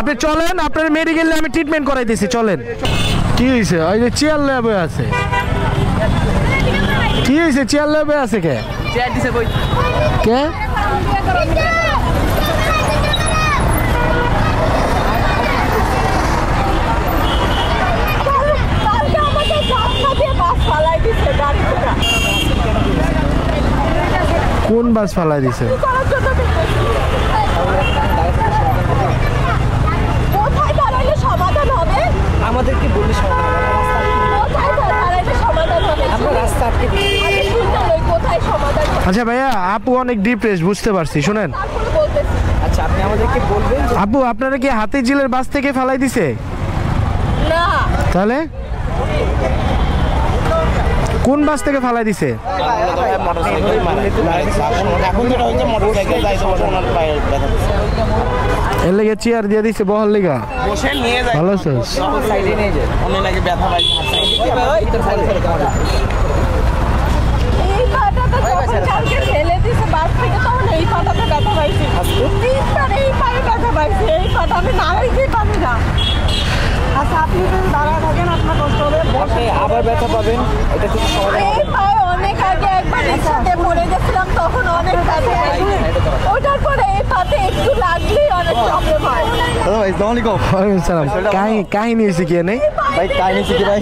আপনি চলেন, আপনার মেডিকেলে আমি ট্রিটমেন্ট করাইতেছি, চলেন। কি হয়েছে? ওই যে চেয়ার ল্যাবে আছে। কি হয়েছে? চেয়ার ল্যাবে আছে কে? চেয়ার দিছে বই কে? কোন বাস ফালাই দিছে? আমাদেরকে বললে আচ্ছা ভাইয়া, আপু অনেক ডিপ্রেস, বুঝতে পারছি, শুনেন। আচ্ছা আপনি আমাদেরকে বলবেন। আপু আপনারা কি হাতিঝিলের বাস থেকে ফালাই দিছে? না। তাহলে কোন বাস থেকে ফালাই দিছে? এর লেগে চেয়ার দিয়ে দিছে বহার লেগা। ভালো আছিস? আচ্ছা আপনি দাঁড়ায় থাকেন, আপনার কষ্ট হবে, আবার ব্যথা পাবেন। এটা কিছু অনেক আগে একবার একসাথে পড়ে গেছিলাম, তখন অনেক ব্যথা পাইছি। ওটার পরে এই পাতে একটু লাগলেই অনেক প্রবলেম হয়। ওয়ালাইকুম সালাম। কাহিনী হয়েছে কি নেই ভাই? কাহিনী কি ভাই?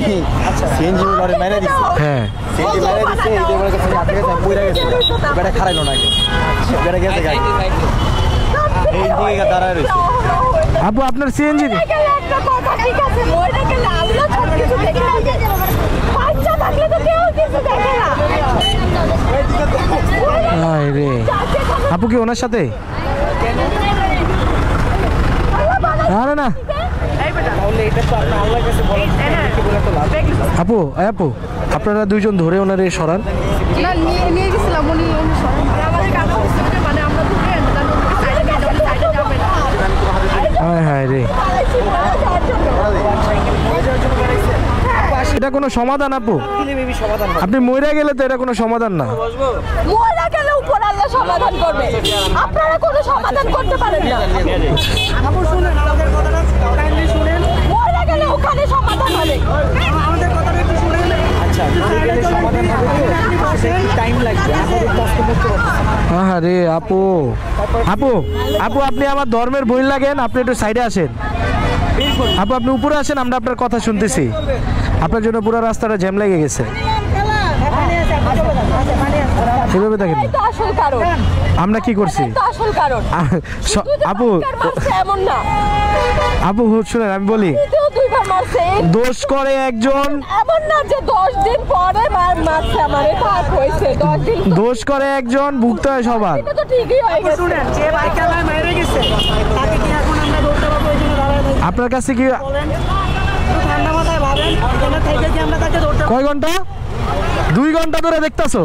আচ্ছা সিএনজি লরি মেরে দিছে। হ্যাঁ সিএনজি মেরে দিছে, এই যে বলে কাছে আটকে গেছে, পড়ে গেছে। বেটা খারাইলো নাকি? বেটা গেছে গাড়ি এই দিকে দাঁড়ায় রইছে। আপু আপনার সিএনজি একটা কথা ঠিক আছে, মইটা গেলে আল্লাহ সব কিছু দেখে রাখে। বাচ্চা থাকলে তো কেউ কিছু দেখে না। আয় রে, আপু কি ওনার সাথে? আরে না আপু, আপু আপনারা দুইজন ধরে ওনারে সরান। না নিয়ে গেছিলাম, উনি আমাদের কাছে মানে আমরা হায় রে, এটা কোনো সমাধান? আপু আপনি মইরা গেলে তো এটা কোনো সমাধান না। মইরা গেলে উপর আল্লাহ সমাধান করবে, আপনারা কোনো সমাধান করতে পারেন না। আপু শুনেন আমাদের কথাটা, কাইন্ডলি শুনেন। মইরা গেলে ওখানে সমাধান হবে, আমাদের কথাটা একটু শুনেন। আচ্ছা সমাধান হবে, টাইম লাগবে, আমাদের কষ্ট করতে হবে। আরে আপু, আপু আপু আপনি আমার ধর্মের বই লাগেন, আপনি একটু সাইডে আসেন। আপু আপনি উপরে আসেন, আমরা আপনার কথা শুনতেছি। আপনার জন্য পুরো রাস্তাটা জ্যাম লেগে গেছে। এভাবে দেখেন, আমরা কি করছি? আপু আপু শুনেন, আমি বলি, দোষ করে একজন, দোষ করে একজন, ভুগতে হয় সবার। আপনার কাছে কি কয় ঘন্টা? 2 ঘন্টা ধরে দেখতেছো?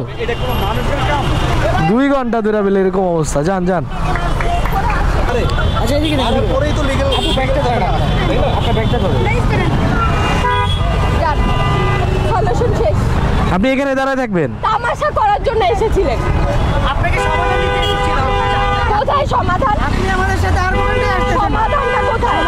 2 ঘন্টা ধরে বলে এরকম অবস্থা। যান যান। আপনি এখানে দাঁড়ায় থাকবেন? তামাশা করার জন্য এসেছিলেন? আপনাকে সমাধান দিতে এসেছিলাম। কোথায় সমাধান? আপনি আমাদের সাথে আর্গুমেন্টে আসছেন। সমাধানটা কোথায়?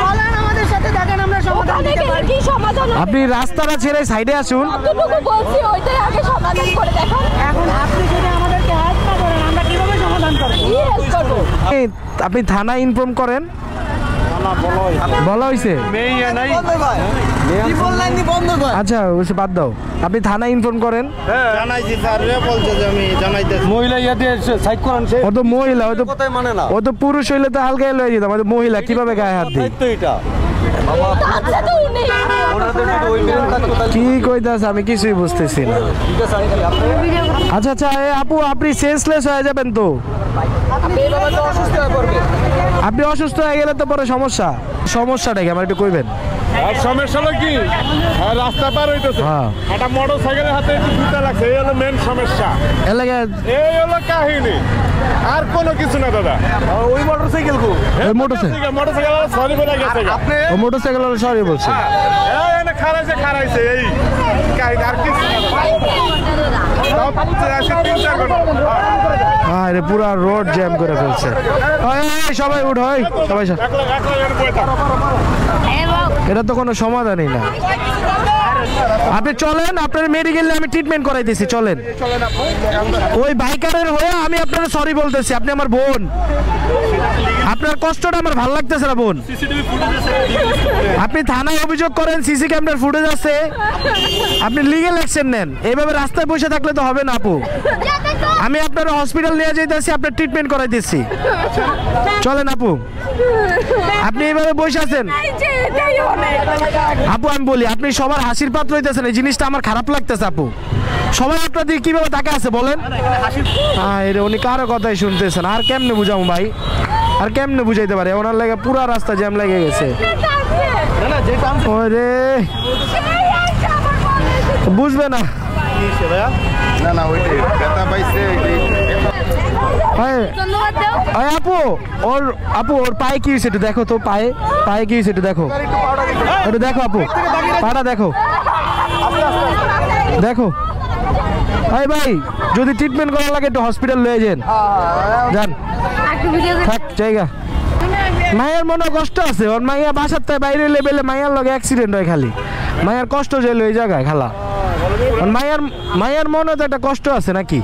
চলেন আমাদের সাথে, দেখেন আমরা সমাধান দিতে পারি। কি সমাধান? আপনি রাস্তাটা ছেড়ে সাইডে আসুন। কতটুকু বলছি ওইটাই আগে সমাধান করে দেখান। এখন আপনি যদি আমাদেরকে হেল্প না করেন, আমরা কিভাবে সমাধান করব? কি হেল্প করব? আপনি থানায় ইনফর্ম করেন। বলা হয়েছে আচ্ছা, ওইসব বাদ দাও, আপনি থানায় ইনফর্ম করেন। ও তো মহিলা, ও তো পুরুষ হইলে তো হালকা লয়ে যেতাম, মহিলা কিভাবে গায়ে হাত দিই? কি কইতাছ? আমি কিছুই বুঝতেছি না। আচ্ছা আচ্ছা আপু, আপনি সেন্সলেস হয়ে যাবেন তো? আপনি অসুস্থ হয়ে গেলে তো পরে সমস্যাটা কি আমার একটু কইবেন? আর সমস্যা হলো কি রাস্তা পার হইতেছে একটা মোটর সাইকেলের হাতে একটু জুতা লাগছে, এই হলো মেন সমস্যা, এর লাগে এই হলো কাহিনী, আর কোনো কিছু না দাদা। ওই মোটরসাইকেল কো ওই মোটরসাইকেল মোটরসাইকেল সরি বলে গেছে আপনি ও মোটরসাইকেল সরি বলছে। খারাইছে এই কাহিনী, আর কিছু না সব 3-4 ঘন্টা। আরে পুরা রোড জ্যাম করে ফেলছে। এই সবাই উঠ, হয় সবাই এটা তো কোনো সমাধানই না। আপনি চলেন, আপনার মেডিকেলে আমি ট্রিটমেন্ট করাইতেছি, চলেন। ওই বাইকারের হয়ে আমি আপনার সরি বলতেছি, আপনি আমার বোন, আপনার কষ্টটা আমার ভালো লাগতেছে না বোন। আপনি থানায় অভিযোগ করেন, সিসি ক্যামেরার ফুটেজ আছে, আপনি লিগ্যাল অ্যাকশন নেন। এইভাবে রাস্তায় বসে থাকলে তো হবে না আপু। আমি আপনার হসপিটাল নিয়ে যাইতেছি, আপনার ট্রিটমেন্ট করাইতেছি, চলেন আপু। আপনি এইভাবে বসে আছেন আপু, আমি বলি আপনি সবার হাসির পাত্র হইতেছেন, এই জিনিসটা আমার খারাপ লাগতেছে আপু। সবাই আপনার দিকে কিভাবে তাকে আছে বলেন? উনি কারো কথাই শুনতেছেন, আর কেমনে বুঝাবো ভাই, আর কেমনে বুঝাইতে পারে? ওনার লাগে পুরা রাস্তা জ্যাম লেগে গেছে। ওরে বুঝবে না, না না ওইটাই ব্যথা পাইছে। আপু ওর পায়ে কি হয়েছে একটু দেখো তো, পায়ে কি হয়েছে একটু দেখো, একটু দেখো আপু, পাটা দেখো, দেখো। ভাই যদি ট্রিটমেন্ট করা লাগে একটু হসপিটাল লয়ে যান, থাক জায়গা। মায়ের মনে কষ্ট আছে, ওর মাইয়া বাসার তাই বাইরে লেবেলে মাইয়ার লগে অ্যাক্সিডেন্ট হয়, খালি মায়ের কষ্ট যে ওই জায়গায় খালা। মায়ের মনে তো একটা কষ্ট আছে নাকি,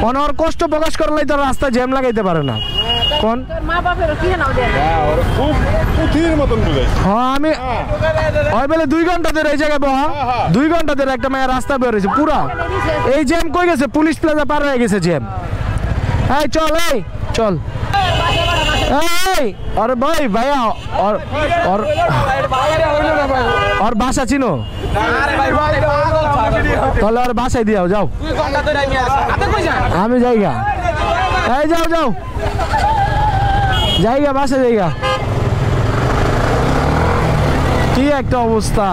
ওর কষ্ট প্রকাশ করলেই তো রাস্তা জ্যাম লাগাইতে পারে না। কোন আমি ওই বেলে 2 ঘন্টা ধরে এই জায়গায় বহা, 2 ঘন্টা ধরে একটা মায়ের রাস্তা বের হয়েছে পুরা। এই জ্যাম কই গেছে? পুলিশ প্লাজা পার হয়ে গেছে জ্যাম। এই চল, এই চল। আরে ভাই ভাইয়া ওর বাসা চিনো? তাহলে আর বাসায় দিয়াও, যাও। আমি যাইগা, এই যাও জায়গা, বাসা জায়গা। কি একটা অবস্থা।